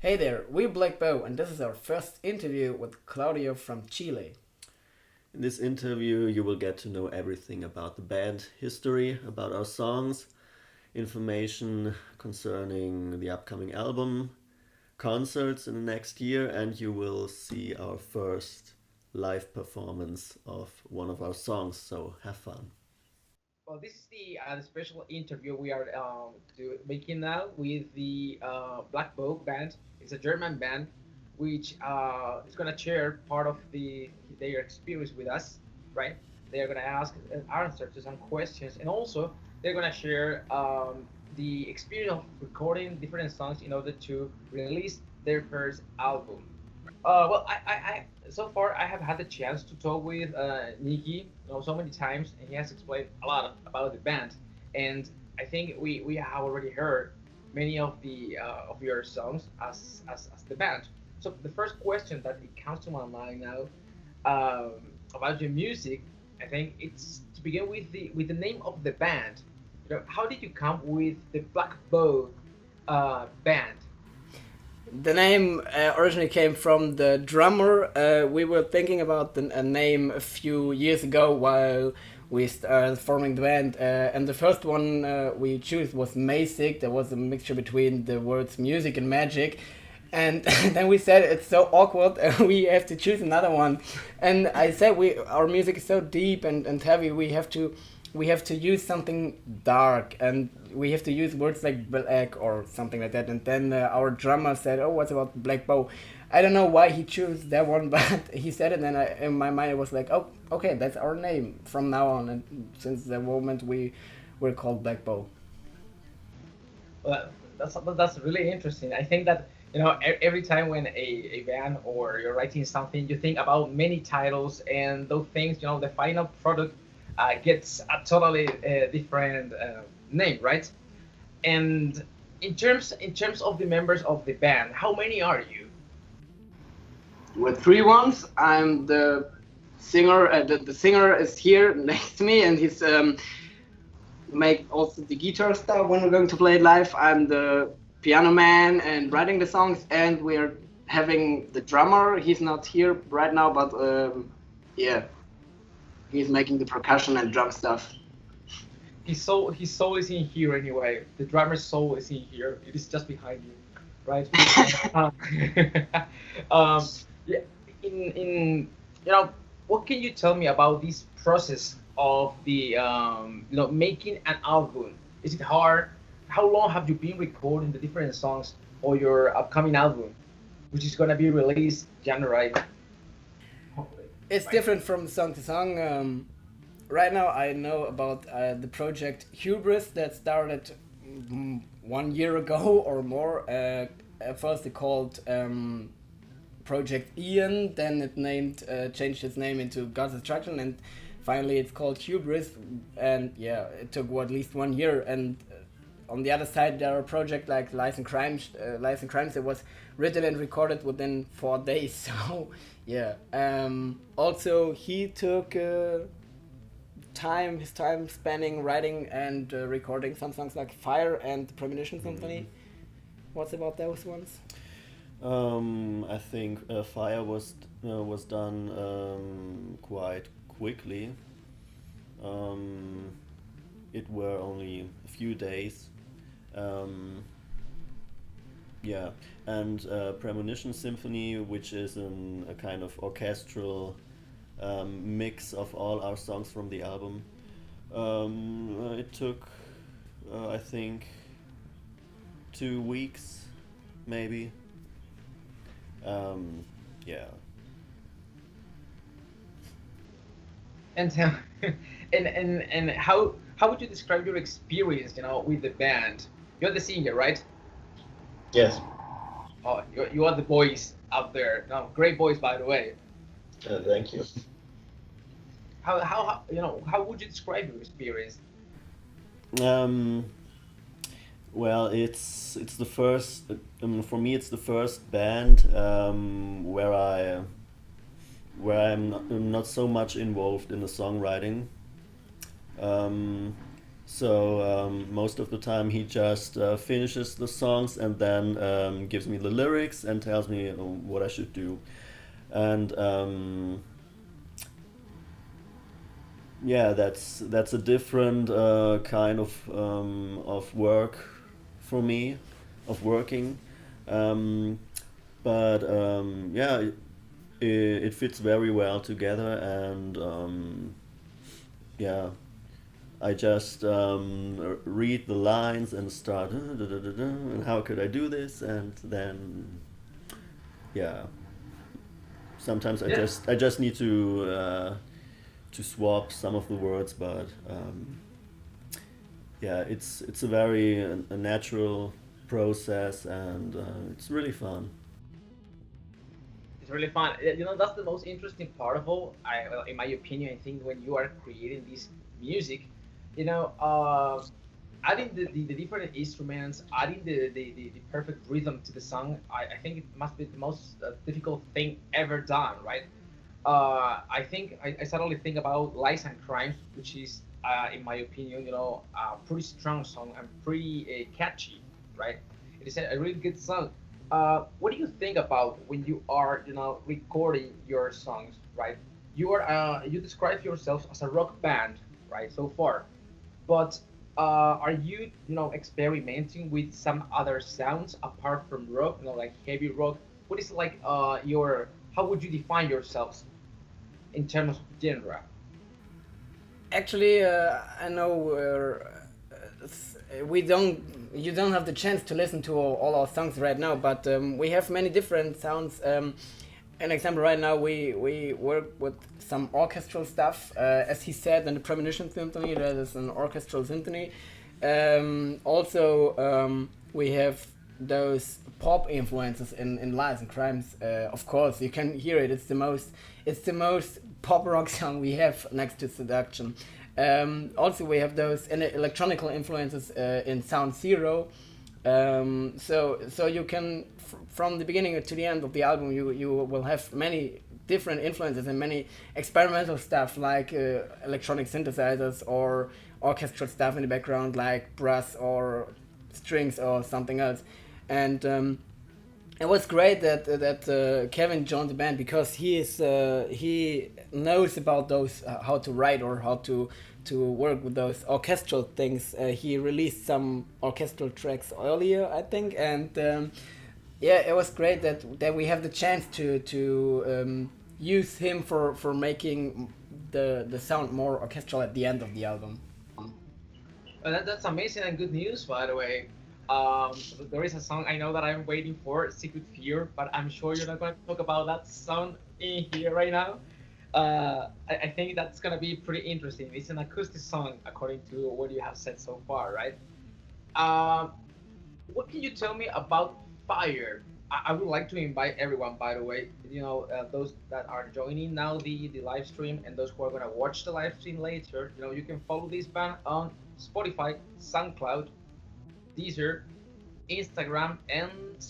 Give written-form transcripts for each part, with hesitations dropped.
Hey there, we're Black Bow, and this is our first interview with Claudio from Chile. In this interview, you will get to know everything about the band history, about our songs, information concerning the upcoming album, concerts in the next year, and you will see our first live performance of one of our songs. So have fun. Well, this is the special interview we are making now with the Black Bow band. It's a German band which is gonna share part of their experience with us, right? They are gonna ask and answer to some questions, and also they're gonna share the experience of recording different songs in order to release their first album. Well, so far I have had the chance to talk with Niki, so many times, and he has explained a lot about the band. And I think we have already heard many of your songs as the band. So the first question that it comes to my mind now um, about your music, I think it's to begin with the name of the band. How did you come with the Black Bow band? The name originally came from the drummer. We were thinking about a name a few years ago while we started forming the band, and the first one we chose was Masic. There was a mixture between the words music and magic. And then we said it's so awkward, we have to choose another one. And I said our music is so deep and heavy. We have to use something dark, and we have to use words like black or something like that. And then our drummer said, "Oh, what's about Black Bow?" I don't know why he chose that one, but he said it, and in my mind it was like, "Oh, okay, that's our name from now on." And since the moment we were called Black Bow. Well, that's really interesting. I think that every time when a band or you're writing something, you think about many titles and those things. The final product gets a totally different name, right? And in terms of the members of the band, how many are you? With three ones. I'm the singer. The singer is here next to me, and he's make also the guitar stuff when we're going to play it live. I'm the piano man and writing the songs, and we're having the drummer. He's not here right now, but yeah, he's making the percussion and drum stuff. His soul is in here anyway. The drummer's soul is in here. It is just behind you, right? Uh, um, yeah. In what can you tell me about this process of the making an album? Is it hard? How long have you been recording the different songs for your upcoming album, which is gonna be released January? Hopefully, It's right? different from song to song. Right now, I know about the project Hubris that started 1 year ago or more. At first, it called Project Ian. Then changed its name into God's Destruction, and finally, it's called Hubris. And yeah, it took at least 1 year. And on the other side, there are a project like Lies and Crimes. Lies and Crimes that was written and recorded within 4 days. So yeah. Also, he took. His time spanning writing and recording some songs like Fire and Premonition Symphony. What's about those ones? I think Fire was done quite quickly. Um, it were only a few days. Um, yeah, and Premonition Symphony, which is a kind of orchestral mix of all our songs from the album. It took, I think, 2 weeks, maybe. Um, yeah. And and how would you describe your experience, with the band? You're the singer, right? Yes, Oh, you are the boys out there. No, great boys, by the way. thank you. How would you describe your experience? Um, well, it's the first. For me, it's the first band where I'm not so much involved in the songwriting. Um, So most of the time he just finishes the songs and then gives me the lyrics and tells me what I should do. And yeah, that's a different kind of work for me, of working. Um, but yeah, it fits very well together, and yeah, I just read the lines and start, and how could I do this, and then yeah, sometimes Yeah. I just need to swap some of the words, but yeah, it's a very a natural process, and it's really fun. It's really fun. That's the most interesting part of all. Well, in my opinion, I think when you are creating this music, you know, adding the different instruments, adding the perfect rhythm to the song, I think it must be the most difficult thing ever done, right? I think I suddenly think about Lies and Crimes, which is, in my opinion, a pretty strong song and pretty catchy, right? It is a really good song. What do you think about when you are, recording your songs, right? You describe yourself as a rock band, right? So far, but are you, experimenting with some other sounds apart from rock, like heavy rock? What is like your? How would you define yourselves in terms of genre? Actually, I know we don't. You don't have the chance to listen to all our songs right now, but we have many different sounds. An example right now, we work with some orchestral stuff. As he said in the Premonition Symphony, that is an orchestral symphony. Also, we have those pop influences in Lies and Crimes. Of course, you can hear it. It's the most pop rock song we have next to Seduction. Also, we have those electronical influences in Sound Zero. So you can from the beginning to the end of the album, you will have many different influences and many experimental stuff like electronic synthesizers or orchestral stuff in the background like brass or strings or something else. And it was great that Kevin joined the band because he knows about those how to write or how to work with those orchestral things. He released some orchestral tracks earlier, I think, and yeah, it was great that we have the chance to use him for making the sound more orchestral at the end of the album. Well, that's amazing and good news, by the way. There is a song I know that I'm waiting for, Secret Fear, but I'm sure you're not going to talk about that song in here right now. I think that's going to be pretty interesting. It's an acoustic song, according to what you have said so far, right? Uh, what can you tell me about Fire? I would like to invite everyone, by the way, those that are joining now the live stream and those who are going to watch the live stream later, you can follow this band on Spotify, SoundCloud, Deezer, Instagram, and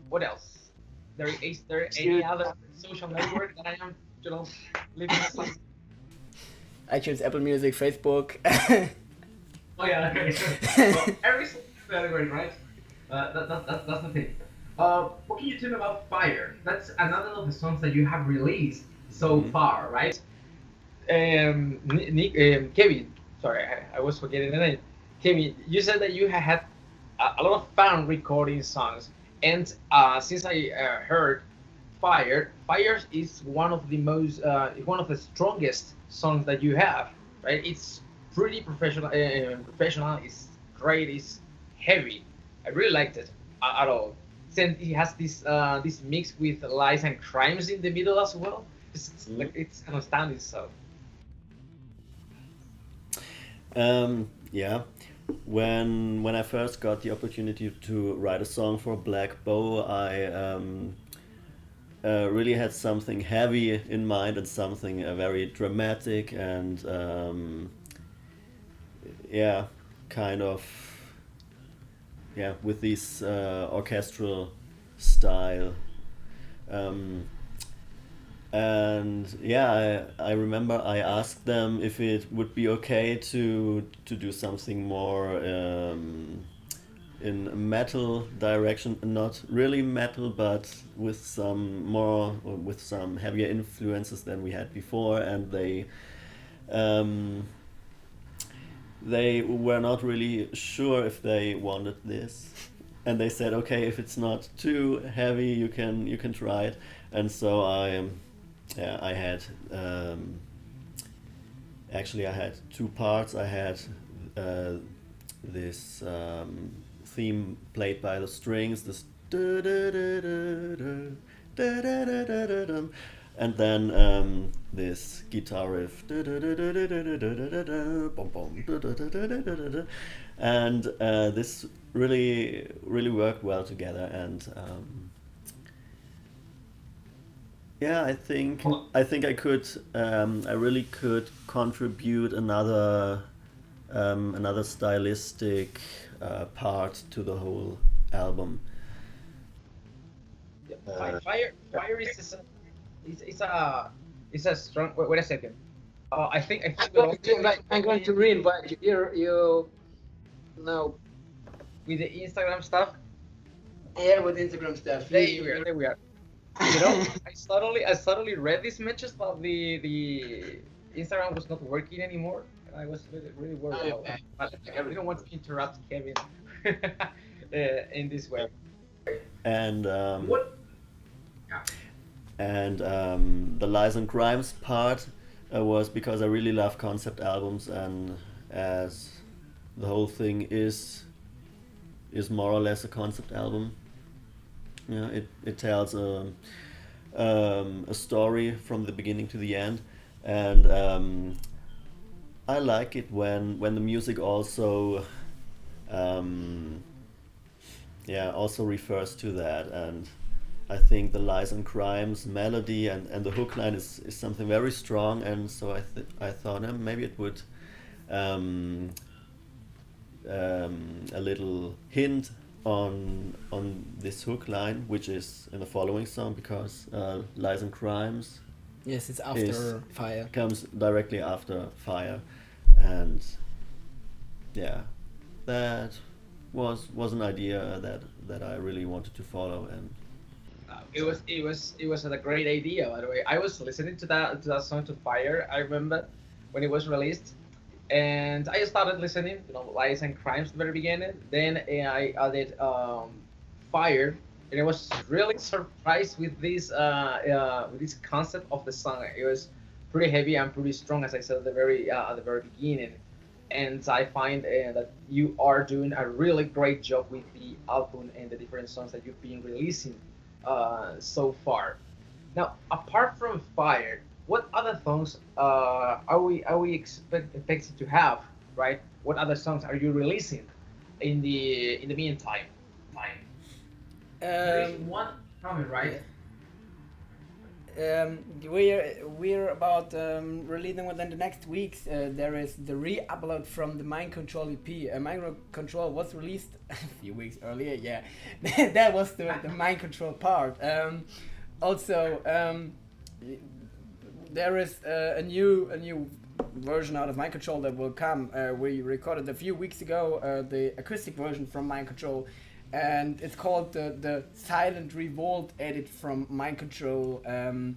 what else? Is there any other social network that I am, leaving some? iTunes, Apple Music, Facebook. Oh yeah, okay, sure. Well, every single category, right? That's the thing. What can you tell me about Fire? That's another of the songs that you have released so Hmm. far, right? Nick, Kevin, sorry, I was forgetting the name. Kevin, you said that you had a lot of fun recording songs, and since I heard Fire is one of the one of the strongest songs that you have, right? It's pretty professional. Professional. It's great. It's heavy. I really liked it at all. Since it has this mix with lies and crimes in the middle as well. Hmm. It's kind of standing so. Yeah, when I first got the opportunity to write a song for Black Bow, I really had something heavy in mind and something very dramatic and yeah, kind of yeah, with this orchestral style. Um, and yeah, I remember I asked them if it would be okay to do something more in a metal direction, not really metal, but with some more or with some heavier influences than we had before, and um, they were not really sure if they wanted this, and they said, okay, if it's not too heavy, you can try it, and so I had actually I had two parts. I had uh, this theme played by the strings, this and then this guitar riff, and this really worked well together, and yeah, I think I really could contribute another stylistic part to the whole album. Yeah, Uh, fire is a strong. Wait a second. I think I'm going to re-invite you. You no, with the Instagram stuff. yeah, with Instagram stuff. There we are. I suddenly read these messages, but the Instagram was not working anymore, and I was really worried about that. But I didn't want to interrupt Kevin in this way. And What? the Lies and Crimes part was because I really love concept albums, and as the whole thing is more or less a concept album. Yeah, it tells a story from the beginning to the end, and I like it when the music also also refers to that, and I think the Lies and Crimes melody and the hook line is something very strong, and so I thought maybe it would a little hint on this hook line, which is in the following song, because Lies and Crimes Yes, it's after is Fire. comes directly after Fire, and yeah, that was an idea that I really wanted to follow, and It was a great idea, by the way. I was listening to that song, to Fire. I remember when it was released, and I started listening, Lies and Crimes at the very beginning. Then I added Fire, and I was really surprised with this concept of the song. It was pretty heavy and pretty strong, as I said at the very beginning. And I find that you are doing a really great job with the album and the different songs that you've been releasing so far. Now, apart from Fire, what other songs are we expected to have? Right? What other songs are you releasing in the meantime? There is Um, one coming, right? we're about releasing within the next weeks. There is the re-upload from the Mind Control EP. Mind Control was released a few weeks earlier. Yeah, that was the Mind Control part. Also, there is a new version out of Mind Control that will come. We recorded a few weeks ago the acoustic version from Mind Control, and it's called the Silent Revolt edit from Mind Control. And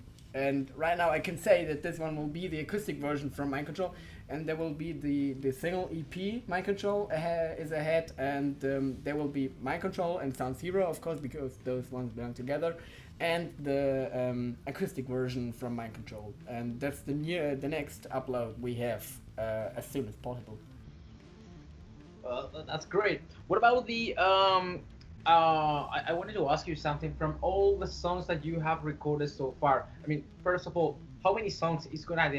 right now I can say that this one will be the acoustic version from Mind Control, and there will be the single EP Mind Control is ahead, and there will be Mind Control and Sound Zero, of course, because those ones belong together, and the acoustic version from Mind Control, and that's the next upload we have as soon as possible. That's great. What about the I wanted to ask you something from all the songs that you have recorded so far. I mean, first of all, how many songs is gonna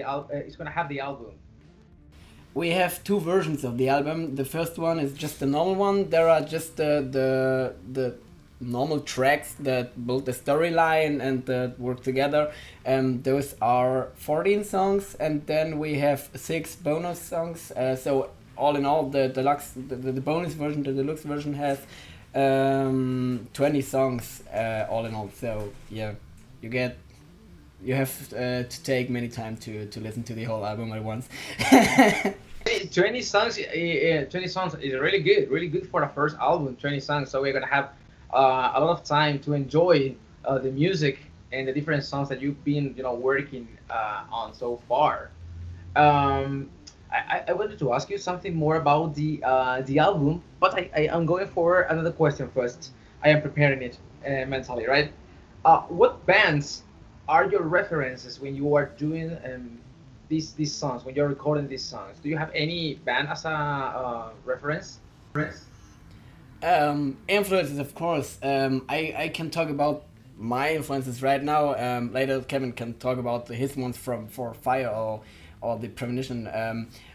have the album? We have two versions of the album. The first one is just the normal one. There are just the normal tracks that build the storyline and that work together. Those are 14 songs, and then we have 6 bonus songs. So all in all, the deluxe, the bonus version, the deluxe version has 20 songs all in all. So yeah, you get you have to take many time to listen to the whole album at once. 20 songs, 20 songs is really good for the first album. 20 songs, so we're gonna have a lot of time to enjoy the music and the different songs that you've been, working on so far. Um, I wanted to ask you something more about the album, but I'm going for another question first. I am preparing it mentally, right? What bands are your references when you are doing these songs, when you're recording these songs? Do you have any band as a reference? Influences, of course. I can talk about my influences right now. Later, Kevin can talk about his ones from for Fire or the Premonition.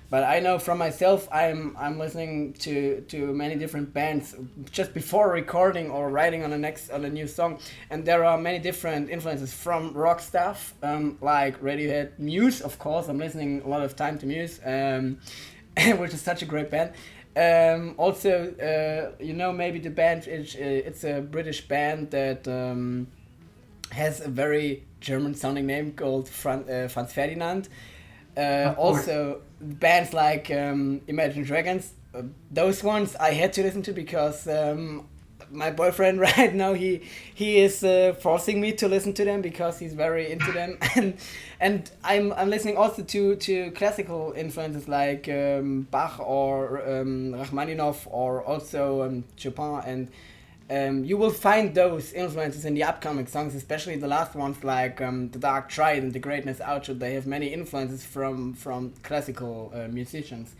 But I know from myself, I'm listening to many different bands just before recording or writing on a new song, and there are many different influences from rock stuff, like Radiohead, Muse, of course. I'm listening a lot of time to Muse, which is such a great band. Also, maybe the band it's a British band that has a very German sounding name called Franz Ferdinand. Of course. Also, bands like Imagine Dragons, those ones I had to listen to because my boyfriend right now he is forcing me to listen to them because he's very into them, and I'm listening also to classical influences like Bach or Rachmaninoff or also Chopin, and you will find those influences in the upcoming songs, especially the last ones like The Dark Triad and The Greatness Outro. They have many influences from classical musicians.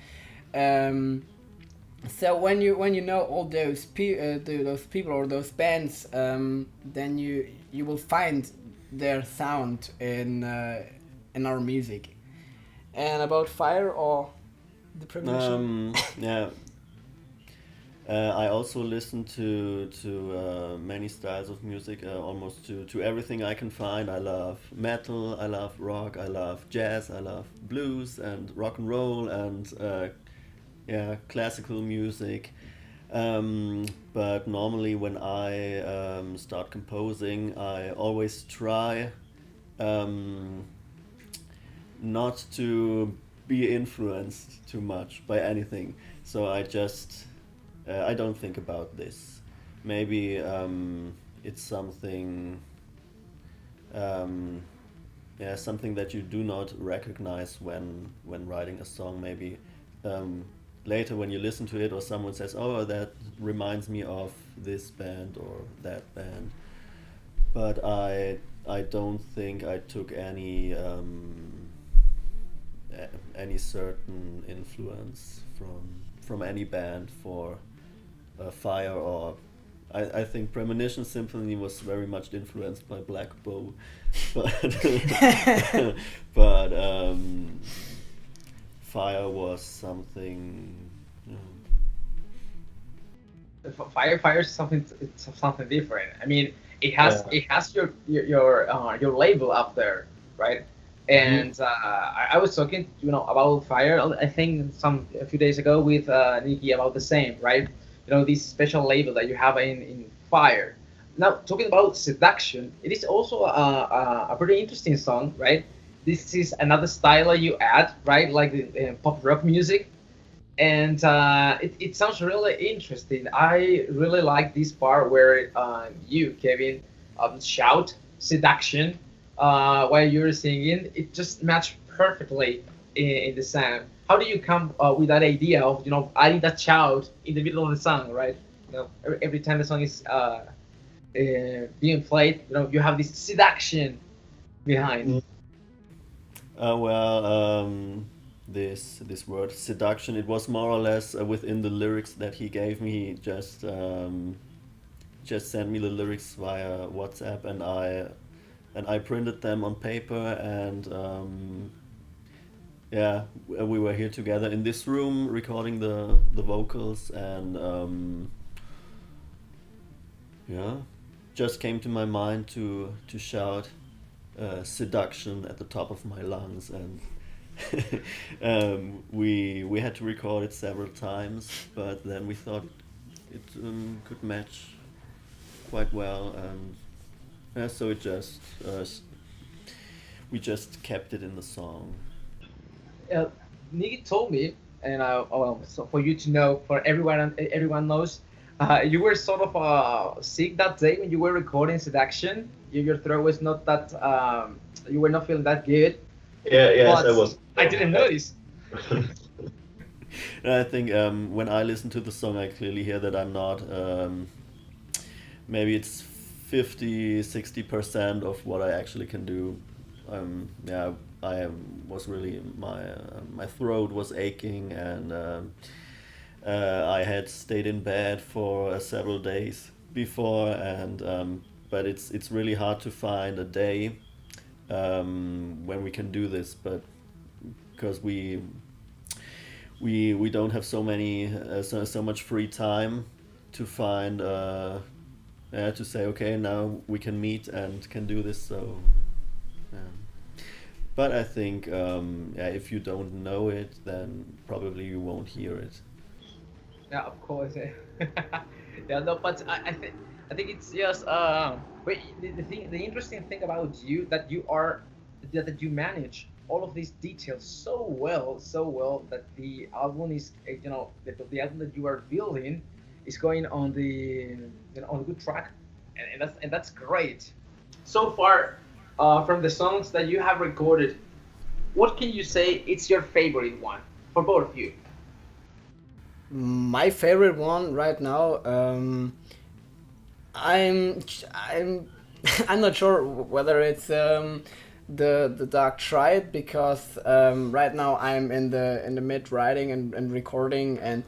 So when you know all those those people or those bands, then you will find their sound in our music. And about Fire or the Premonition. Yeah. I also listen to many styles of music, almost to everything I can find. I love metal, I love rock, I love jazz, I love blues and rock and roll and classical music. But normally when I start composing, I always try not to be influenced too much by anything. So I don't think about this. Maybe it's something, something that you do not recognize when writing a song. Maybe later when you listen to it, or someone says, "Oh, that reminds me of this band or that band." But I don't think I took any certain influence from any band for Fire, or I think Premonition Symphony was very much influenced by Black Bow, but but Fire was something. Fire is something, it's something different. I mean, it has your label up there, right? And I was talking, about Fire. I think a few days ago with Niki about the same, right? This special label that you have in Fire. Now, talking about Seduction, it is also a pretty interesting song, right? This is another style that you add, right? Like the pop rock music, and it sounds really interesting. I really like this part where you, Kevin, shout seduction while you're singing. It just matched perfectly in the sound. How do you come with that idea of adding that shout in the middle of the song, right? Every time the song is being played, you have this seduction behind. Well, this word seduction, it was more or less within the lyrics that he gave me. He just sent me the lyrics via WhatsApp, and I printed them on paper, and we were here together in this room recording the vocals, and just came to my mind to shout seduction at the top of my lungs, and we had to record it several times, but then we thought it could match quite well, and so it just we just kept it in the song. uh, Niki told me, and well, so for you to know, for everyone knows, you were sort of sick that day when you were recording Seduction. Your throat was not that, you were not feeling that good, Yeah, yes, I but was. I didn't notice. And I think when I listen to the song, I clearly hear that I'm not. Maybe it's 50-60% of what I actually can do. Yeah, was really my throat was aching, and I had stayed in bed for several days before, and but it's really hard to find a day when we can do this, but because we don't have so many so much free time to find to say, okay, now we can meet and can do this. So but I think yeah, if you don't know it, then probably you won't hear it. Yeah, of course. Yeah, no, but I think it's just but the interesting thing about you that you manage all of these details so well that the album is the album that you are building is going on the on a good track, and that's great. So far, from the songs that you have recorded, what can you say it's your favorite one for both of you? My favorite one right now, I'm I'm not sure whether it's the Dark Triad, because right now I'm in the mid writing and recording, and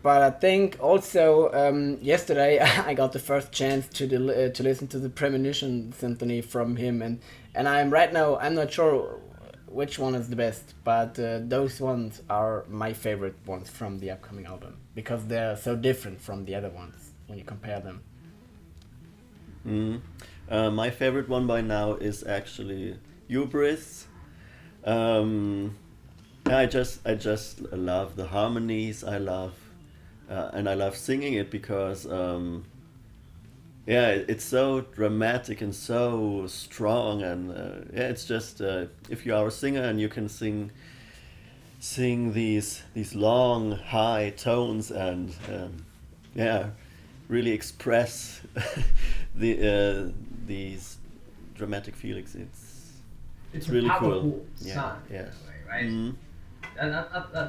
but I think also yesterday I got the first chance to listen to the Premonition Symphony from him, and I'm not sure which one is the best, but those ones are my favorite ones from the upcoming album, because they're so different from the other ones when you compare them. Mm. My favorite one by now is actually Hubris. Um, I just love the harmonies. I love and I love singing it because yeah, it's so dramatic and so strong, and yeah, it's just if you are a singer and you can sing these long high tones and yeah, really express these dramatic feelings. It's A really powerful cool. sound, Yeah, in yeah. a way, right? Mhm. And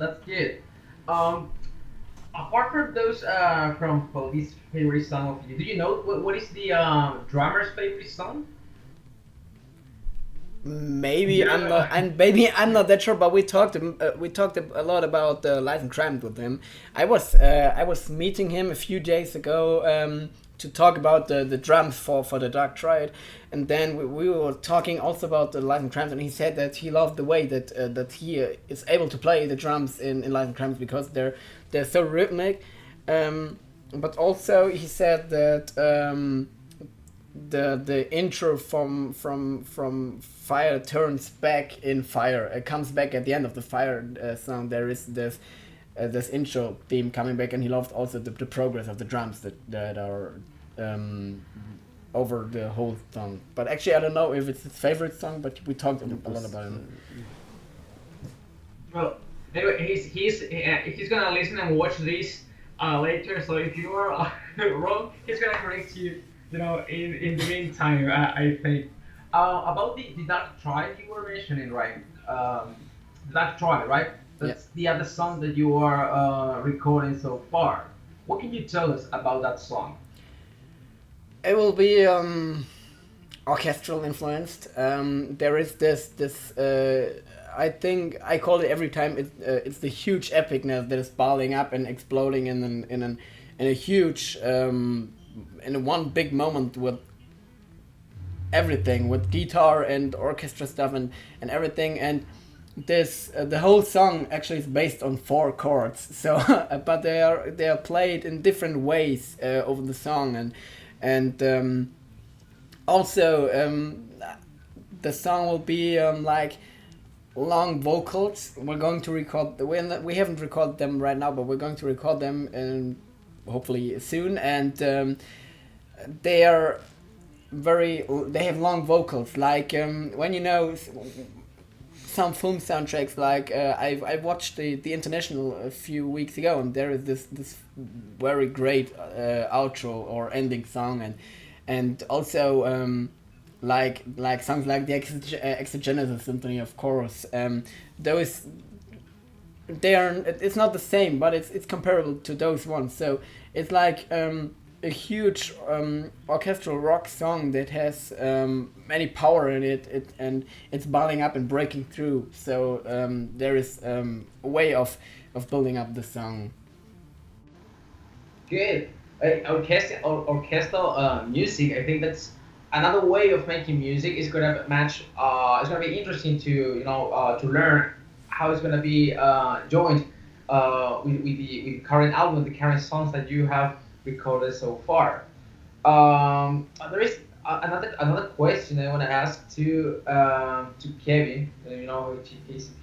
that's good. Um, Apart from those, from Police favorite song of you, do you know what is the drummer's favorite song? Maybe I'm Yeah. not. I'm not that sure. But we talked a lot about Light and Tramp with him. I was meeting him a few days ago to talk about the drums for the Dark Triad, and then we were talking also about the Light and Tramp, and he said that he loved the way that he is able to play the drums in Light and Tramp, because they're so rhythmic. But also he said that the intro from Fire turns back in Fire. It comes back at the end of the Fire song. There is this intro theme coming back, and he loved also the progress of the drums that are over the whole song. But actually, I don't know if it's his favorite song. But we talked a lot about him. Well, anyway, he's gonna listen and watch this later. So if you are wrong, he's gonna correct you. You know, in the meantime, I think about the Dark Tribe you were mentioning, right? The Dark Tribe, right? That's the other song that you are recording so far. What can you tell us about that song? It will be orchestral influenced. There is this. I think I call it every time. It's the huge epicness that is balling up and exploding in a huge in one big moment with everything, with guitar and orchestra stuff and everything. And this the whole song actually is based on 4 chords. So but they are played in different ways over the song, and also the song will be like long vocals. We're going to record. We haven't recorded them right now, but we're going to record them hopefully soon. And they are they have long vocals, like when you know some film soundtracks, like I watched the International a few weeks ago, and there is this very great outro or ending song, and also like songs like the Exogenesis Symphony, of course. Those they are, it's not the same, but it's comparable to those ones. So it's like a huge orchestral rock song that has many power in it, and it's building up and breaking through. So there is a way of building up the song. Good. Orchestral music. I think that's another way of making music. Is gonna match. It's gonna be interesting to to learn how it's gonna be joined with the current album, the current songs that you have recorded so far. There is another question I want to ask to Kevin.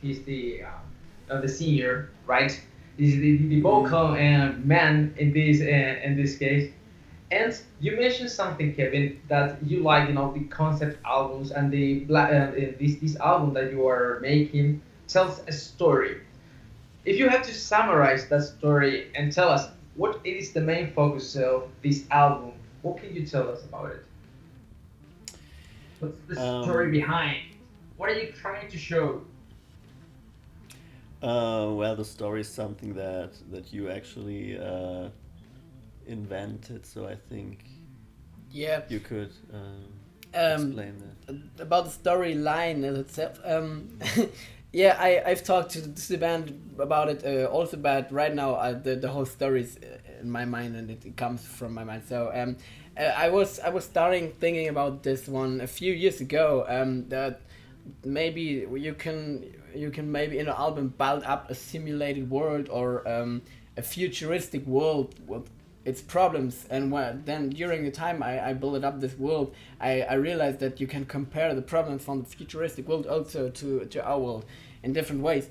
He's the senior, right? He's the vocal and man in this case. And you mentioned something, Kevin, that you like, the concept albums and the this album that you are making tells a story. If you have to summarize that story and tell us what is the main focus of this album, what can you tell us about it? What's the story behind? What are you trying to show? Well, the story is something that you actually invented, so I think Yeah. you could Um, explain that. about the storyline in itself. Yeah, I've talked to the band about it also, but right now the whole story is in my mind, and it comes from my mind. So I was starting thinking about this one a few years ago. That maybe you can maybe in an album build up a simulated world, or a futuristic world with its problems, and then during the time I built up this world, I realized that you can compare the problems from the futuristic world also to our world in different ways.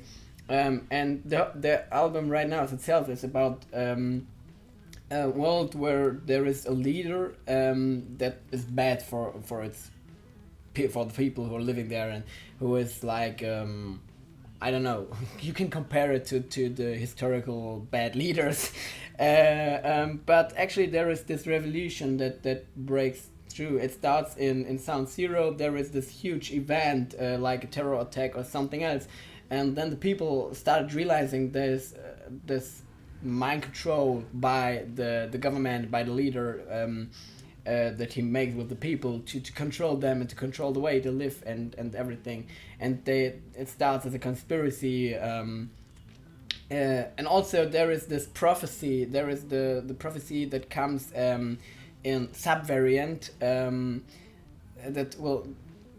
And the album right now itself is about a world where there is a leader that is bad for the people who are living there, and who is like I don't know. You can compare it to the historical bad leaders, but actually there is this revolution that breaks through. It starts in Sound Zero. There is this huge event, like a terror attack or something else, and then the people started realizing this mind control by the government, by the leader. That he makes with the people to control them and to control the way they live and everything, and it starts as a conspiracy, and also there is this prophecy. There is the prophecy that comes in subvariant, that will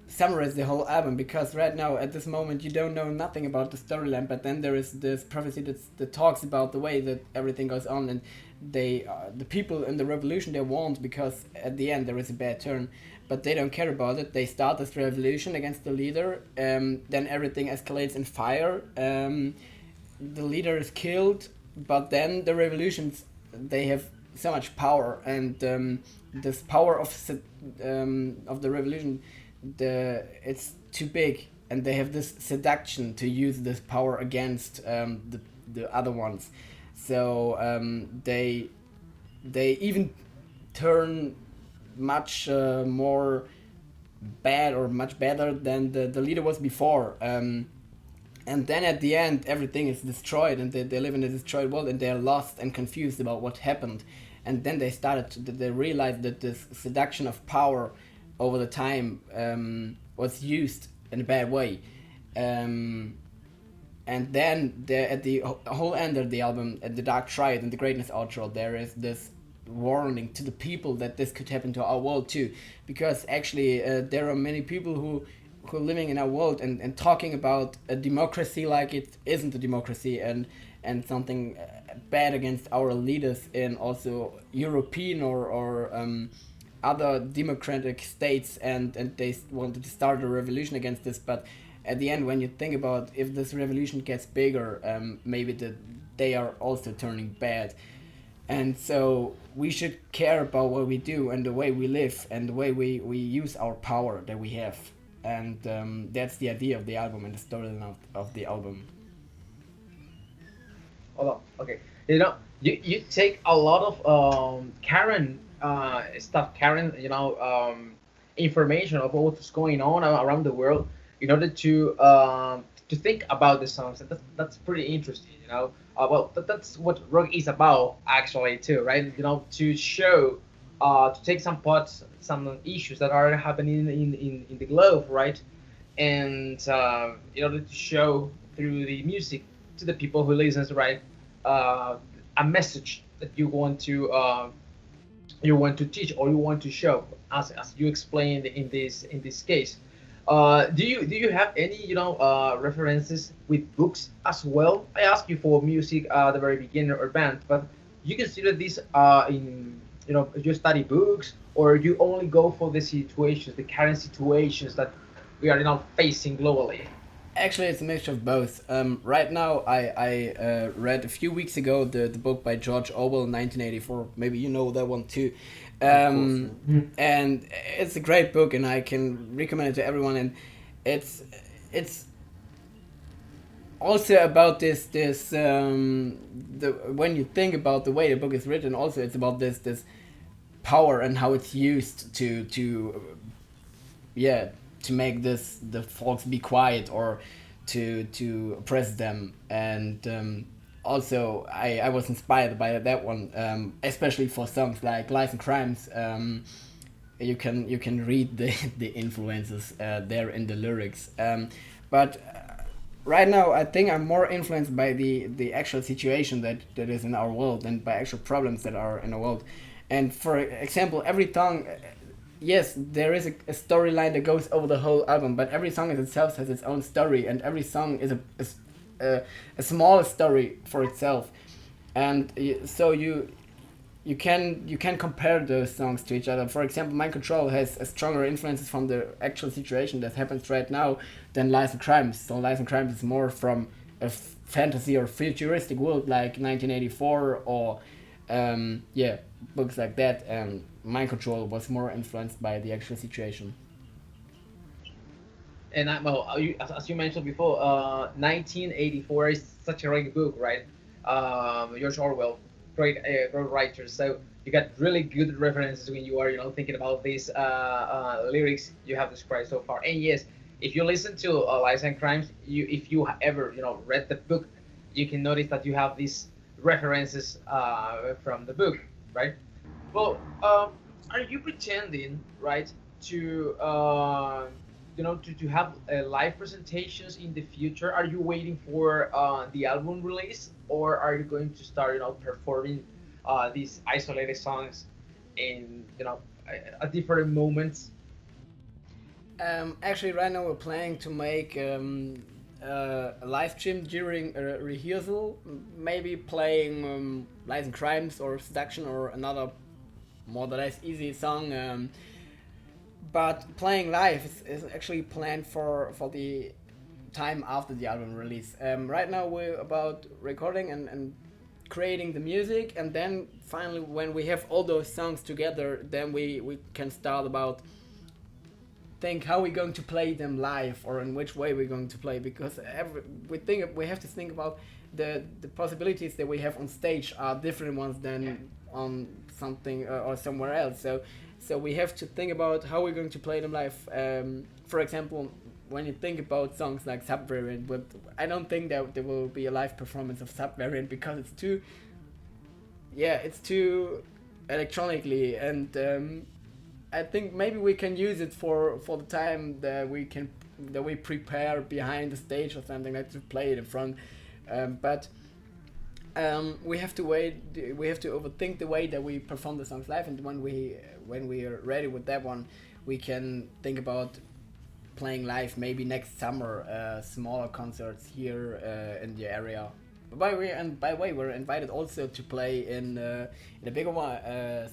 summarize the whole album, because right now at this moment you don't know nothing about the storyline, but then there is this prophecy that talks about the way that everything goes on, and the people in the revolution, they want, because at the end there is a bad turn, but they don't care about it. They start this revolution against the leader, then everything escalates in fire, the leader is killed, but then the revolutions, they have so much power, and this power of the revolution, it's too big, and they have this seduction to use this power against the other ones. So they even turn much more bad, or much better than the leader was before. And then at the end everything is destroyed, and they live in a destroyed world, and they are lost and confused about what happened. And then they realized that this seduction of power over the time was used in a bad way. And then at the whole end of the album, at the Dark Triad and the Greatness outro, there is this warning to the people that this could happen to our world too, because actually there are many people who are living in our world and talking about a democracy like it isn't a democracy, and something bad against our leaders in also European or other democratic states, and they wanted to start a revolution against this. But at the end, when you think about if this revolution gets bigger, maybe they are also turning bad. and so we should care about what we do and the way we live and the way we use our power that we have, and that's the idea of the album and the storyline of the album. Hold on. Okay. You take a lot of current stuff, current information of what's going on around the world in order to think about the songs. And that's pretty interesting. Well, that's what rock is about actually too, right? To show, to take some parts, some issues that are happening in the globe, right? And in order to show through the music to the people who listens, right, a message that you want to teach or you want to show, as you explained in this case. Do you have any references with books as well? I asked you for music at the very beginning or band, but you consider this in you study books, or you only go for the situations, the current situations that we are facing globally? Actually, it's a mixture of both. Right now, I read a few weeks ago the book by George Orwell, 1984. Maybe you know that one too. And it's a great book, and I can recommend it to everyone. And it's also about the when you think about the way the book is written. Also, it's about this power and how it's used yeah, to make the folks be quiet or to oppress them. And also I was inspired by that one, especially for songs like Lies and Crimes. You can read the influences there in the lyrics, but right now I think I'm more influenced by the actual situation that is in our world and by actual problems that are in the world. And for example, every song, yes, there is a storyline that goes over the whole album, but every song in itself has its own story, and every song is a small story for itself. And so you can compare those songs to each other. For example, Mind Control has a stronger influences from the actual situation that happens right now than Lies and Crimes. So Lies and Crimes is more from a fantasy or futuristic world like 1984 or yeah, books like that. And Mind Control was more influenced by the actual situation. And as you mentioned before, 1984 is such a great book, right? George Orwell, great writer. So you got really good references when you are, thinking about these lyrics you have described so far. And yes, if you listen to Lies and Crimes, if you ever, read the book, you can notice that you have these references from the book, right? Well, are you pretending, right, to to have live presentations in the future? Are you waiting for the album release, or are you going to start, performing these isolated songs in at different moments? Actually, right now we're planning to make a live stream during a rehearsal, maybe playing Lies and Crimes or Seduction or another more or less easy song. But playing live is actually planned for the time after the album release. Right now we're about recording and creating the music, and then finally when we have all those songs together, then we can start about think how we're going to play them live or in which way we're going to play, because we have to think about the possibilities that we have on stage are different ones than on something or somewhere else. So we have to think about how we're going to play them live. For example, when you think about songs like Subvariant, but I don't think that there will be a live performance of Subvariant because it's too electronically, and I think maybe we can use it for the time that we prepare behind the stage or something like to play it in front. But we have to wait. We have to overthink the way that we perform the songs live, and when we are ready with that one, we can think about playing live maybe next summer, smaller concerts here in the area. By the way, we're invited also to play in a bigger one,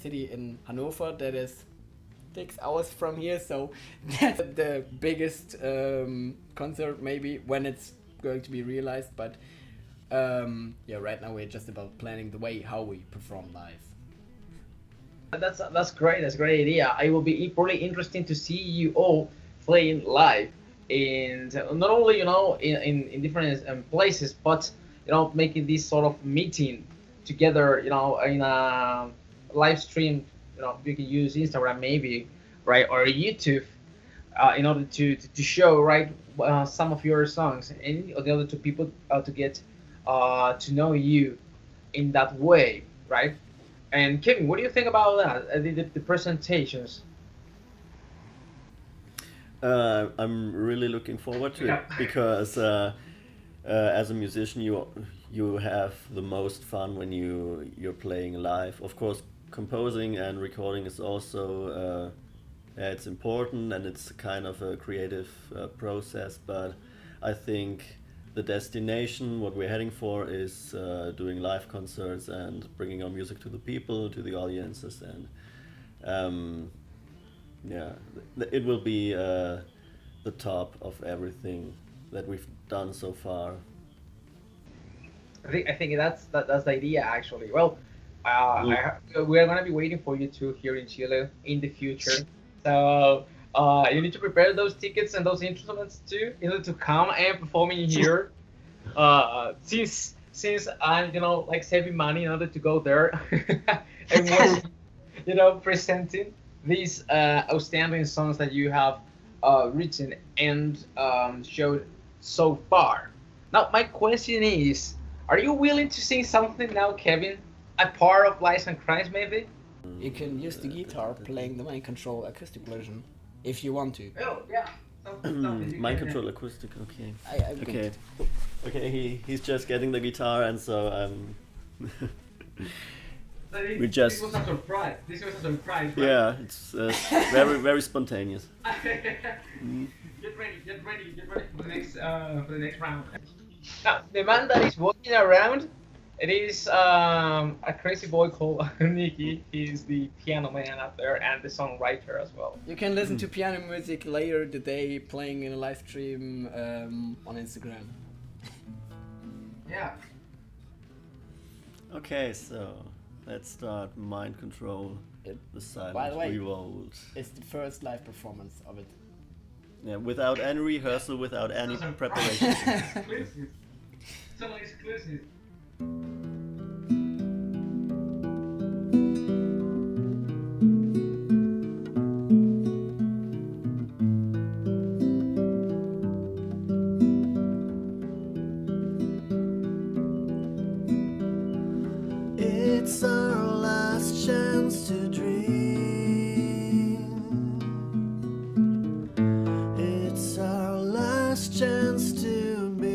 city in Hanover that is 6 hours from here. So that's the biggest concert maybe when it's going to be realized. But Yeah, right now we're just about planning the way how we perform live. That's great. That's a great idea. It will be really interesting to see you all playing live, and not only in different places, but making this sort of meeting together. In a live stream. You can use Instagram maybe, right, or YouTube, in order to show right some of your songs, and the other two people to get to know you in that way, right? And Kevin, what do you think about that? The presentations. I'm really looking forward to it Yeah. because as a musician, you have the most fun when you're playing live. Of course, composing and recording is also yeah, it's important and it's kind of a creative process. But I think the destination, what we're heading for, is doing live concerts and bringing our music to the people, to the audiences, and um, yeah, it will be the top of everything that we've done so far. I think that's the idea actually. Well, Mm. we are gonna be waiting for you two here in Chile in the future. So you need to prepare those tickets and those instruments too, in order to come and performing here. Since I'm like saving money in order to go there and watch presenting these outstanding songs that you have written and showed so far. Now, my question is, are you willing to sing something now, Kevin? A part of Lies and Crimes, maybe? You can use the guitar playing the main control acoustic version if you want to. Oh, yeah. Something you Mind can- control acoustic, okay. I Okay. Okay, he's just getting the guitar and so we just- This was a surprise. This was a surprise, right? yeah, it's very very spontaneous. Get ready for the next round. Now, the man that is walking around, it is a crazy boy called Niki. He's the piano man up there and the songwriter as well. You can listen to piano music later today playing in a live stream on Instagram. Yeah. Okay, so let's start Mind Control, It- the silent By the way- revolt. It's the first live performance of it. Yeah, without any rehearsal, without any preparation. Exclusive. So exclusive. It's our last chance to dream. It's our last chance to be.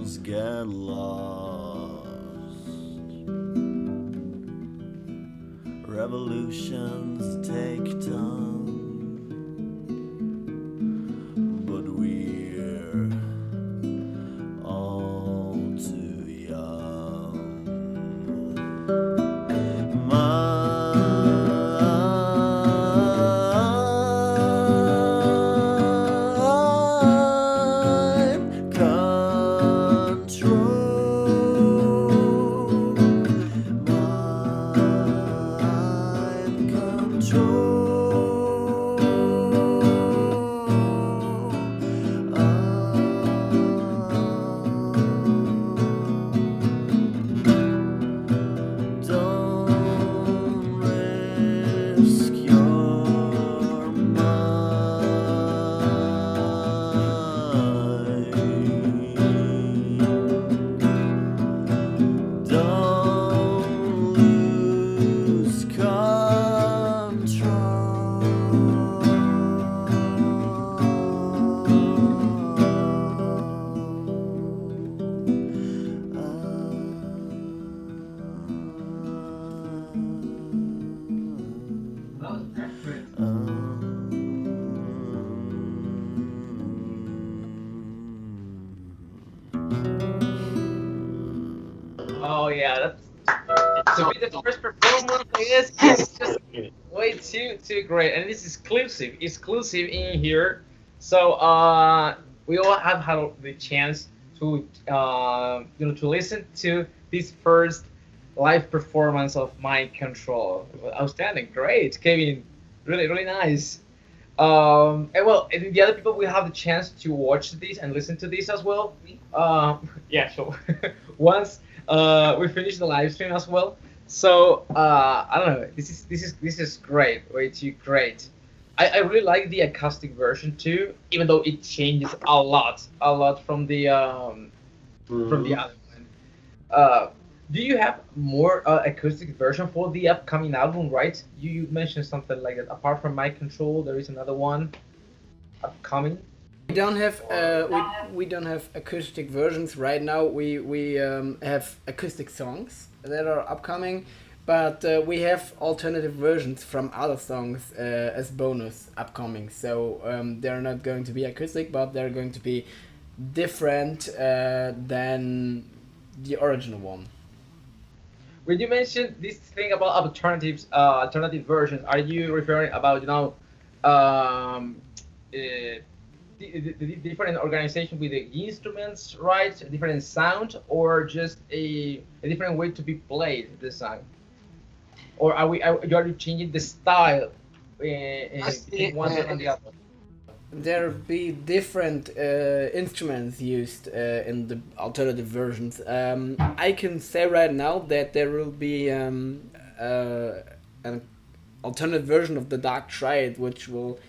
Dreams get lost. Revolutions take time, but we're all too young. Mind control. Mind Don't risk your mind. Don't lose That was perfect. Oh yeah, that's to be the first performance. Yes, it's just way too great, and it's exclusive in here. So we all have had the chance to to listen to this first live performance of Mind Control. Outstanding, great, Kevin, really nice. And well, and the other people will have the chance to watch this and listen to this as well. Yeah, so once we finish the live stream as well. So I don't know. This is great. Way too great. I really like the acoustic version too, even though it changes a lot from the other one. Do you have more acoustic version for the upcoming album? Right? You mentioned something like that. Apart from My Control, there is another one upcoming. We don't have we don't have acoustic versions right now. We have acoustic songs that are upcoming, but we have alternative versions from other songs as bonus upcoming. So they're not going to be acoustic, but they're going to be different than the original one. When you mentioned this thing about alternative versions, are you referring about the different organization with the instruments, right? A different sound, or just a different way to be played the song? Or are you changing the style between one and the other? There be different instruments used in the alternative versions. I can say right now that there will be an alternative version of the Dark Triad, which will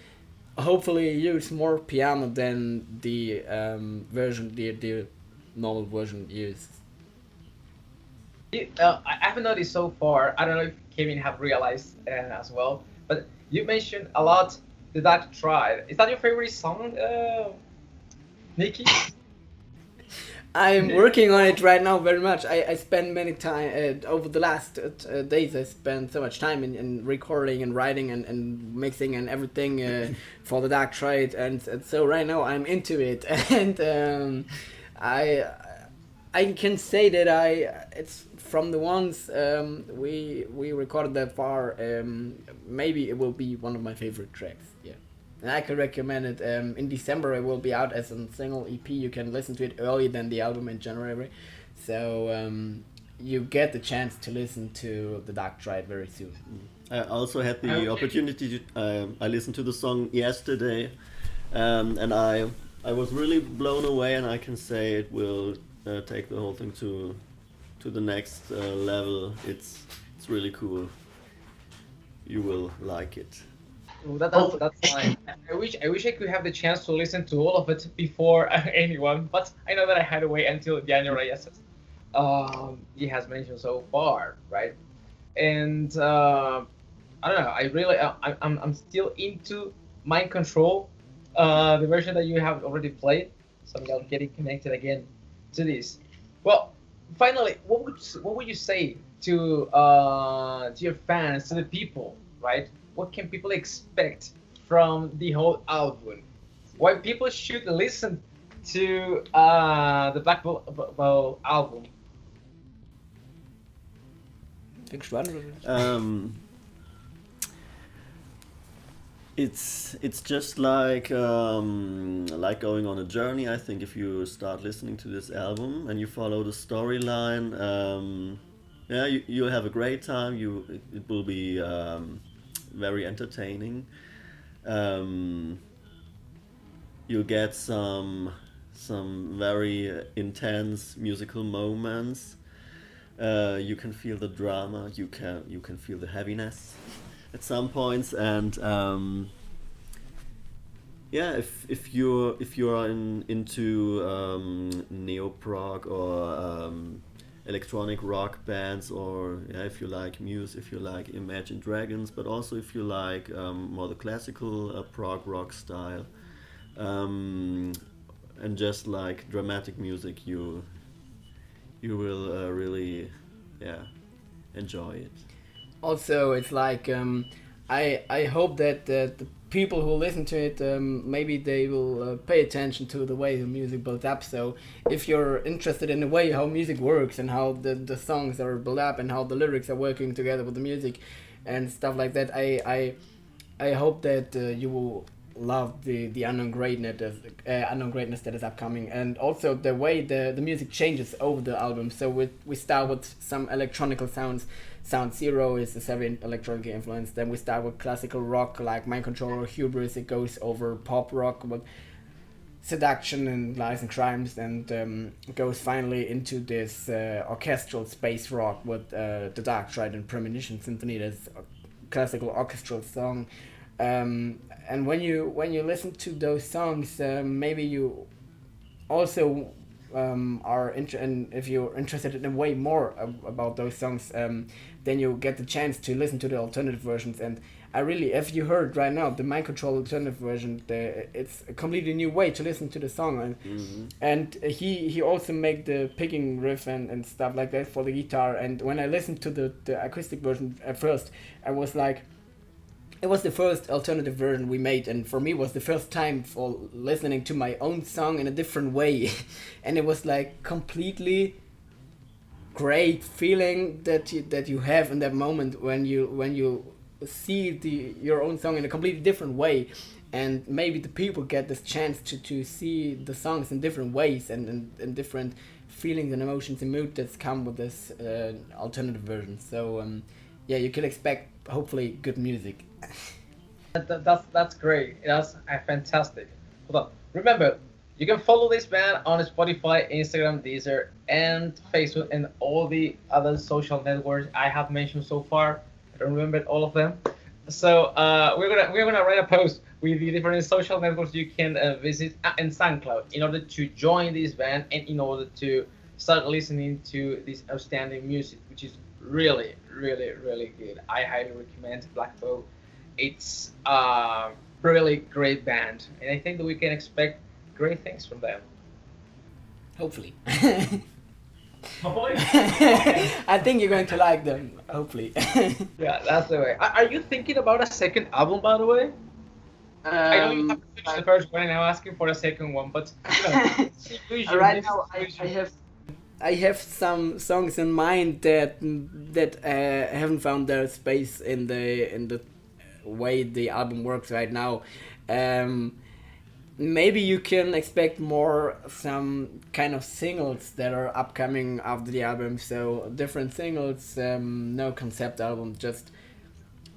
hopefully use more piano than the the normal version uses. I haven't noticed so far. I don't know if Kevin have realized as well, but you mentioned a lot the Dark Triad. Is that your favorite song, Nikki? I'm working on it right now very much. I spend many time over the last days. I spent so much time in recording and writing and mixing and everything for the Dark Triad, and so right now I'm into it, and I can say that it's from the ones we recorded that far. Maybe it will be one of my favorite tracks. Yeah. And I could recommend it. In December it will be out as a single EP. You can listen to it earlier than the album in January. So you get the chance to listen to The Dark Triad very soon. I also had the opportunity to I listened to the song yesterday, and I was really blown away, and I can say it will take the whole thing to the next level. It's really cool. You will like it. Ooh, that's fine. I wish I could have the chance to listen to all of it before anyone, but I know that I had to wait until January, as he has mentioned so far, right? And I don't know. I really I'm still into Mind Control, the version that you have already played. So I'm getting connected again to this. Well, finally, what would you say to your fans, to the people, right? What can people expect from the whole album? Why people should listen to the Black Bow album? Fängst du an, oder? Um, it's just like going on a journey. I think if you start listening to this album and you follow the storyline, yeah, you'll have a great time. It will be very entertaining. Um, you'll get some very intense musical moments. You can feel the drama. You can feel the heaviness at some points, and yeah, if you're into neo prog or electronic rock bands, or yeah, if you like Muse, if you like Imagine Dragons, but also if you like more the classical prog rock style, um, and just like dramatic music, you will really, yeah, enjoy it. Also, it's like I hope that the people who listen to it, maybe they will pay attention to the way the music built up. So if you're interested in the way how music works and how the songs are built up and how the lyrics are working together with the music and stuff like that, I hope that you will love the unknown greatness that is upcoming, and also the way the music changes over the album. So we start with some electronical sounds. Sound Zero is a heavy electronic influence. Then we start with classical rock like Mind Control or Hubris. It goes over pop rock with Seduction and Lies and Crimes, and goes finally into this orchestral space rock with The Dark Trident Premonition Symphony. That's a classical orchestral song. And when you listen to those songs, maybe you also and if you're interested in way more about those songs, then you get the chance to listen to the alternative versions. And I really, if you heard right now the Mind Control alternative version, it's a completely new way to listen to the song. And he also made the picking riff and stuff like that for the guitar. And when I listened to the acoustic version at first, I was like, it was the first alternative version we made, and for me it was the first time for listening to my own song in a different way. And it was like completely great feeling that you have in that moment when you see your own song in a completely different way. And maybe the people get this chance to see the songs in different ways and different feelings and emotions and mood that's come with this alternative version. So yeah, you can expect hopefully good music. That's great. That's fantastic. Hold on. Remember, you can follow this band on Spotify, Instagram, Deezer, and Facebook, and all the other social networks I have mentioned so far. I don't remember all of them. So we're gonna write a post with the different social networks you can visit, and SoundCloud, in order to join this band and in order to start listening to this outstanding music, which is really, really, really good. I highly recommend Black Bow. It's a really great band, and I think that we can expect great things from them. Hopefully. Hopefully. I think you're going to like them, hopefully. Yeah, that's the way. Are you thinking about a second album, by the way? I know you have to finish the first one, and I'm asking for a second one, but right now I have some songs in mind that haven't found their space in the way the album works right now. Maybe you can expect more some kind of singles that are upcoming after the album. So different singles, no concept album, just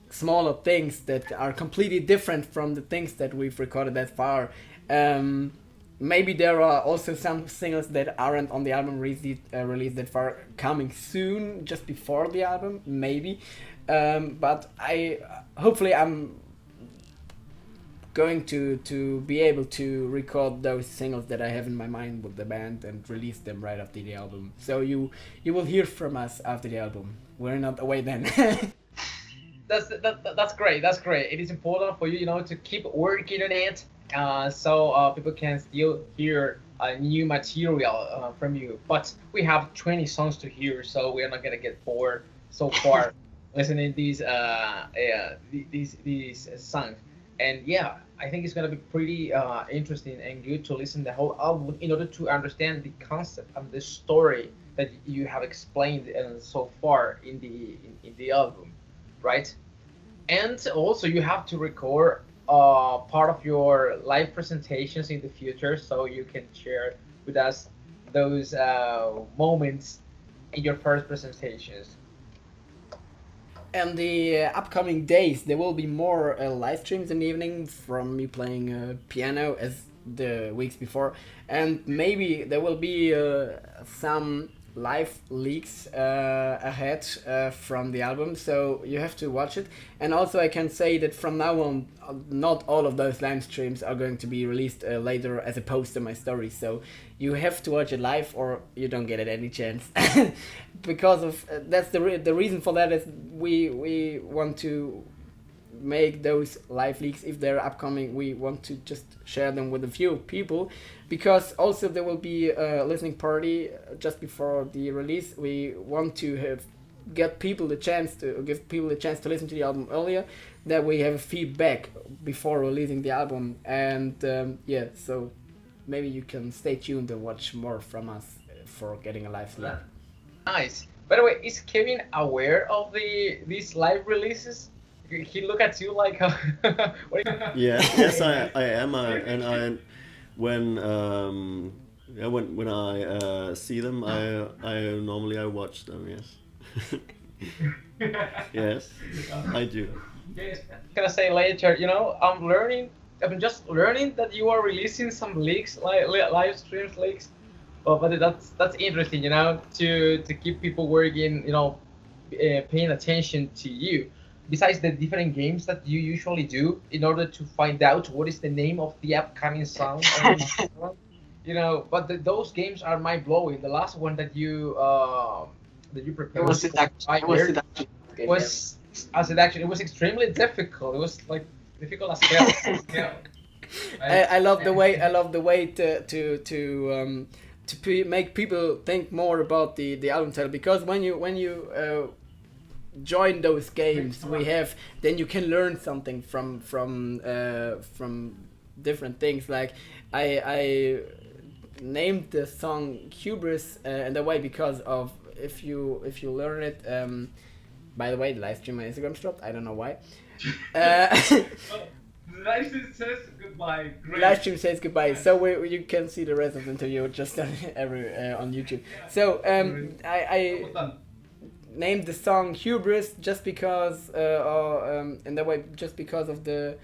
smaller things that are completely different from the things that we've recorded that far. Maybe there are also some singles that aren't on the album released that far coming soon, just before the album, maybe. But hopefully I'm going to be able to record those singles that I have in my mind with the band and release them right after the album. So you will hear from us after the album. We're not away then. That's great. That's great. It is important for you, to keep working on it, so people can still hear new material from you. But we have 20 songs to hear, so we are not gonna get bored so far listening these songs. And yeah, I think it's gonna be pretty interesting and good to listen the whole album in order to understand the concept and the story that you have explained so far in the album, right? And also you have to record part of your live presentations in the future so you can share with us those moments in your first presentations. And the upcoming days, there will be more live streams in the evening from me playing piano as the weeks before, and maybe there will be some live leaks ahead from the album, so you have to watch it. And also, I can say that from now on, not all of those live streams are going to be released later as a post on my story, so you have to watch it live or you don't get it any chance. Because of that's the reason for that is we want to make those live leaks. If they're upcoming, we want to just share them with a few people, because also there will be a listening party just before the release. We want to give people the chance to listen to the album earlier, that we have feedback before releasing the album. And yeah, so maybe you can stay tuned and watch more from us for getting a live leak. Nice. By the way, is Kevin aware of these live releases? He look at you like, what are you... Yes, I am, and I when when I see them, I normally I watch them. Yes, yes, I do. Gonna say later, I'm just learning that you are releasing some leaks, live streams leaks. But that's interesting, to keep people working, paying attention to you. Besides the different games that you usually do in order to find out what is the name of the upcoming song, but those games are mind blowing. The last one that you prepared was it was extremely difficult. It was like difficult as hell. I love the way to make people think more about the album title, because when you join those games then you can learn something from different things. Like I named the song Hubris in the way because of, if you learn it, by the way, the live stream on Instagram stopped, I don't know why. Live stream says goodbye. Great. Live stream says goodbye, so you can see the rest of the interview just on YouTube. So I named the song Hubris just because, in that way, just because of the,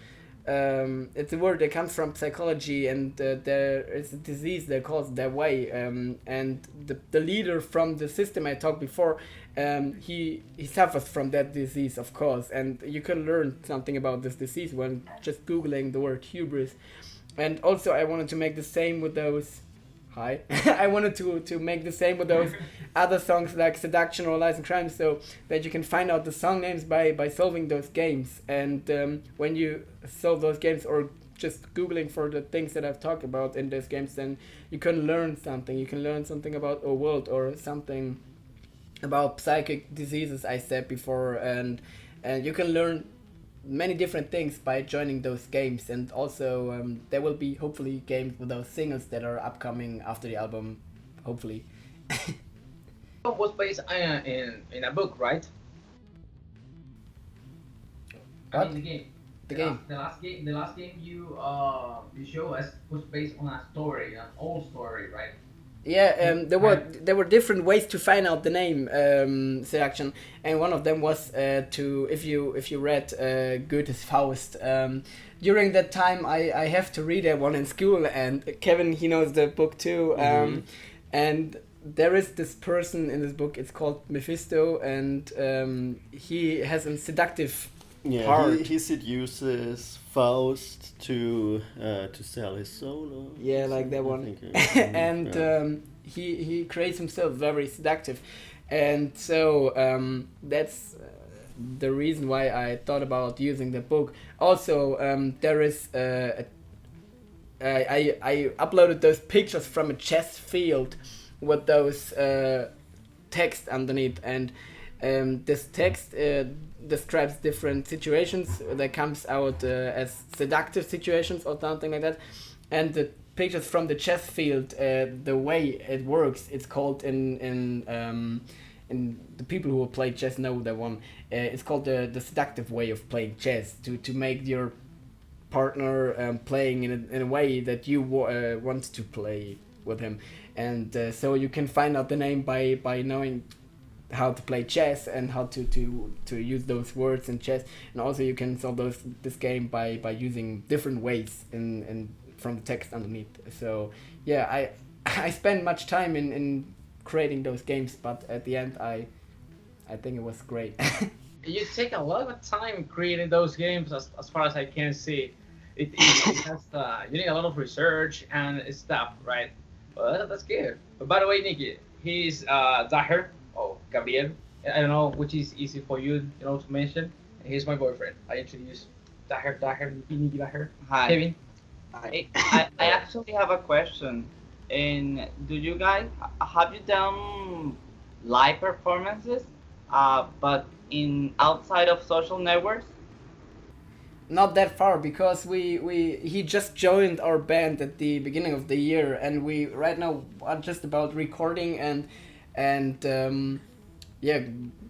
it's a word that comes from psychology, and there is a disease that calls that way, and the leader from the system I talked before, he suffers from that disease, of course, and you can learn something about this disease when just googling the word hubris. And also I wanted to make the same with those I wanted to make the same with those other songs like Seduction or Lies and Crime, so that you can find out the song names by solving those games. And when you solve those games, or just googling for the things that I've talked about in those games, then you can learn something. You can learn something about our world, or something about psychic diseases I said before, and you can learn many different things by joining those games. And also there will be hopefully games with those singles that are upcoming after the album, hopefully. Was based in a book, right? What? I mean, the game. The game. The last game you show us was based on a story, an old story, right? Yeah, there were different ways to find out the name, Seduction, and one of them was to, if you read Goethe's Faust, during that time I have to read that one in school, and Kevin, he knows the book too, and there is this person in this book, it's called Mephisto, and he has a seductive part. He seduces Faust to sell his soul. Or yeah, like that one. And he creates himself very seductive, and so that's the reason why I thought about using the book. Also, there is I uploaded those pictures from a chess field with those text underneath, and this text describes different situations that comes out as seductive situations or something like that, and the pictures from the chess field, the way it works, it's called in the people who play chess know that one. It's called the seductive way of playing chess, to make your partner playing in a way that you want to play with him, and so you can find out the name by knowing how to play chess and how to use those words in chess, and also you can solve this game by using different ways in from the text underneath. So yeah, I spent much time in creating those games, but at the end I think it was great. You take a lot of time creating those games, as far as I can see. It has you need a lot of research and stuff, right? Well, that's good. But by the way, Niki, he's Daher or Gabriel. I don't know which is easy for you, to mention. He's my boyfriend. I introduce Daher, Niki, Daher. Hi. Kevin. I actually have a question. And do you guys have you done live performances, but in outside of social networks? Not that far, because he just joined our band at the beginning of the year, and we right now are just about recording and yeah,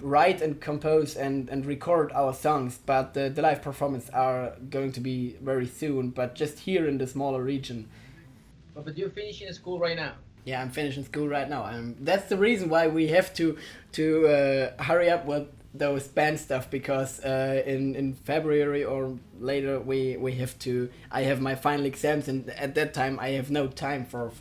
write and compose and record our songs, but the live performance are going to be very soon, but just here in the smaller region. But you're finishing school right now. Yeah, I'm finishing school right now. That's the reason why we have to hurry up with those band stuff, because in February or later we have to. I have my final exams, and at that time I have no time for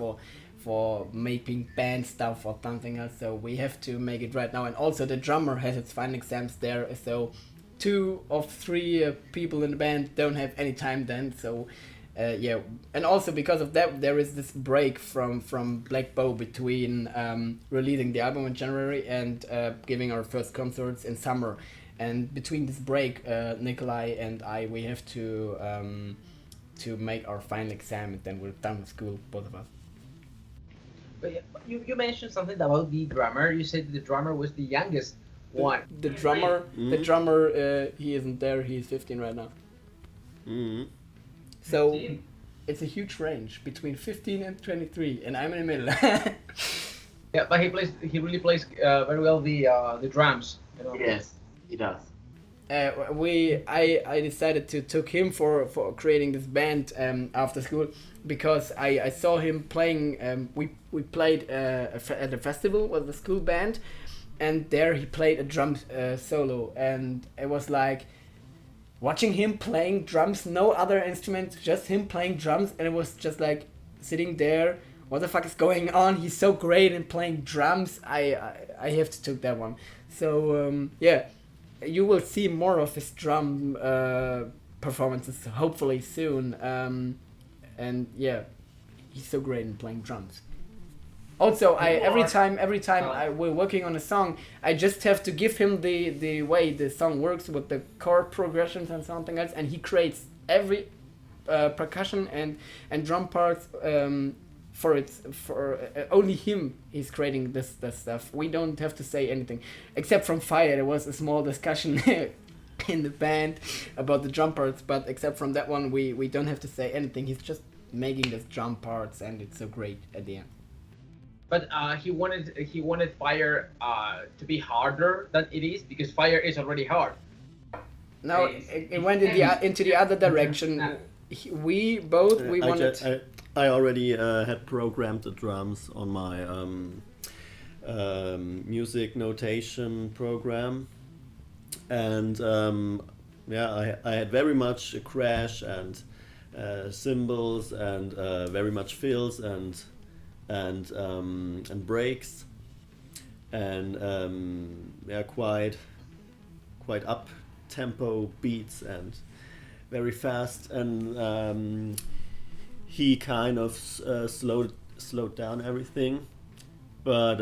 making band stuff or something else. So we have to make it right now. And also the drummer has its final exams there, so 2 of 3 people in the band don't have any time then. So. Yeah, and also because of that, there is this break from Black Bow between releasing the album in January and giving our first concerts in summer. And between this break, Nikolai and I, we have to make our final exam, and then we're done with school, both of us. But yeah, you mentioned something about the drummer. You said the drummer was the youngest one. The drummer, he isn't there. He's 15 right now. Mm-hmm. So 15. it's a huge range between 15 and 23, and I'm in the middle. Yeah, but he really plays very well the drums. Yes, he does. I decided to took him for creating this band after school, because I saw him playing. We played at a festival with the school band, and there he played a drum solo, and it was like watching him playing drums, no other instruments, just him playing drums, and it was just like sitting there. What the fuck is going on? He's so great in playing drums. I have to take that one. So yeah, you will see more of his drum performances hopefully soon. And yeah, he's so great in playing drums. Also, every time we're working on a song, I just have to give him the way the song works with the chord progressions and something else, and he creates every percussion and drum parts for only him. He's creating this stuff. We don't have to say anything, except from Fire. There was a small discussion in the band about the drum parts, but except from that one, we don't have to say anything. He's just making these drum parts, and it's so great at the end. But he wanted Fire to be harder than it is, because Fire is already hard. No, it went into the other direction. We wanted. I already had programmed the drums on my music notation program, and I had very much a crash and cymbals and very much fills and breaks and quite up tempo beats and very fast, and he kind of slowed down everything, but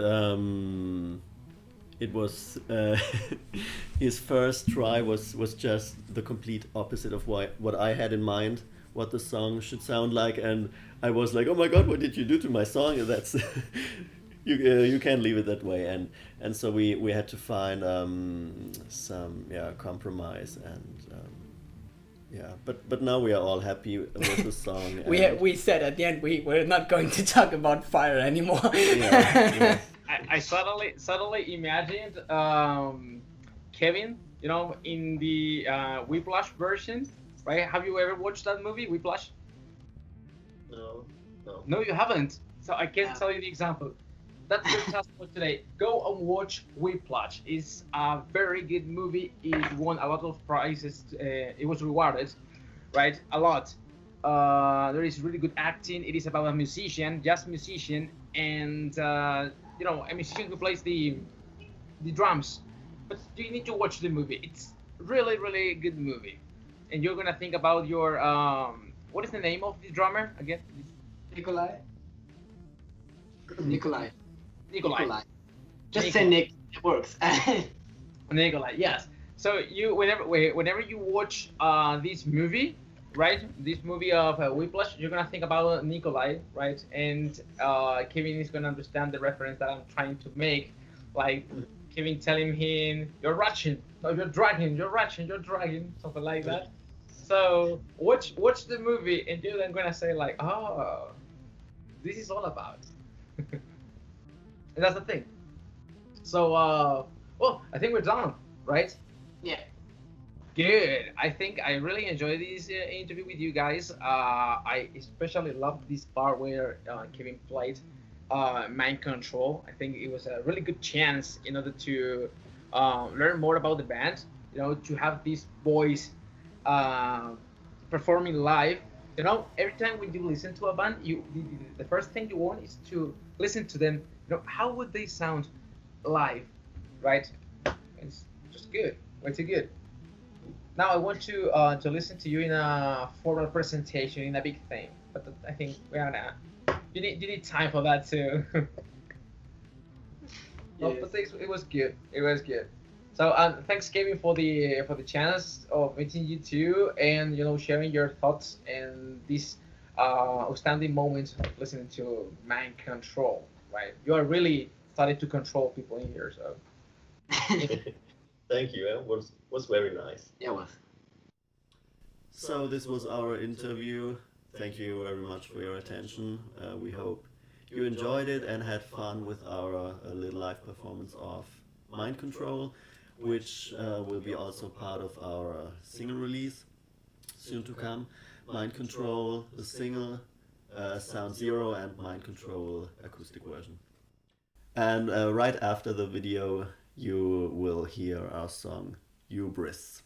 it was his first try was just the complete opposite of what I had in mind what the song should sound like, and I was like, oh my god, what did you do to my song? That's you can't leave it that way, and so we had to find some compromise, and but now we are all happy with the song. We said at the end we're not going to talk about fire anymore. Yeah. I suddenly imagined Kevin, in the Whiplash version, right? Have you ever watched that movie, Whiplash? No. No, you haven't. So I can't Yeah. tell you the example. That's your task for today. Go and watch Whiplash. It's a very good movie. It won a lot of prizes. It was rewarded, right? A lot. There is really good acting. It is about a musician, jazz musician, and a musician who plays the drums. But you need to watch the movie. It's really, really good movie, and you're gonna think about your what is the name of the drummer again? Nikolai. Nikolai. Nikolai. Just say Nick. It works. Nikolai, yes. So whenever you watch this movie, right? This movie of Whiplash, you're gonna think about Nikolai, right? And Kevin is gonna understand the reference that I'm trying to make, like Kevin telling him, "You're rushing, no, you're dragging, something like that." So watch the movie, and you're then gonna say like, "Oh, this is all about." And that's the thing. So, well, I think we're done, right? Yeah. Good. I think I really enjoyed this interview with you guys. I especially loved this part where Kevin played Mind Control. I think it was a really good chance in order to learn more about the band. To have these boys performing live. Every time when you listen to a band, the first thing you want is to listen to them. How would they sound live, right? It's just good, way too good. Now I want to listen to you in a formal presentation in a big thing, but I think we're gonna. You need time for that too. Yes. But it was good. It was good. So thanks Kevin for the chance of meeting you too, and sharing your thoughts and these outstanding moments of listening to Mind Control. Right, you are really starting to control people in here. So Thank you. It was very nice. Yeah, it was. So this was our interview. Thank you very much for your attention. We hope you enjoyed it and had fun with our little live performance of Mind Control, which will be also part of our single release soon to come. Mind Control, the single, Sound Zero, and Mind Control acoustic version. And right after the video, you will hear our song Hubris.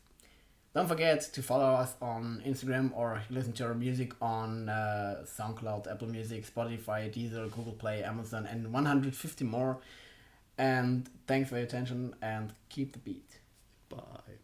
Don't forget to follow us on Instagram or listen to our music on SoundCloud, Apple Music, Spotify, Deezer, Google Play, Amazon, and 150 more. And thanks for your attention and keep the beat. Bye.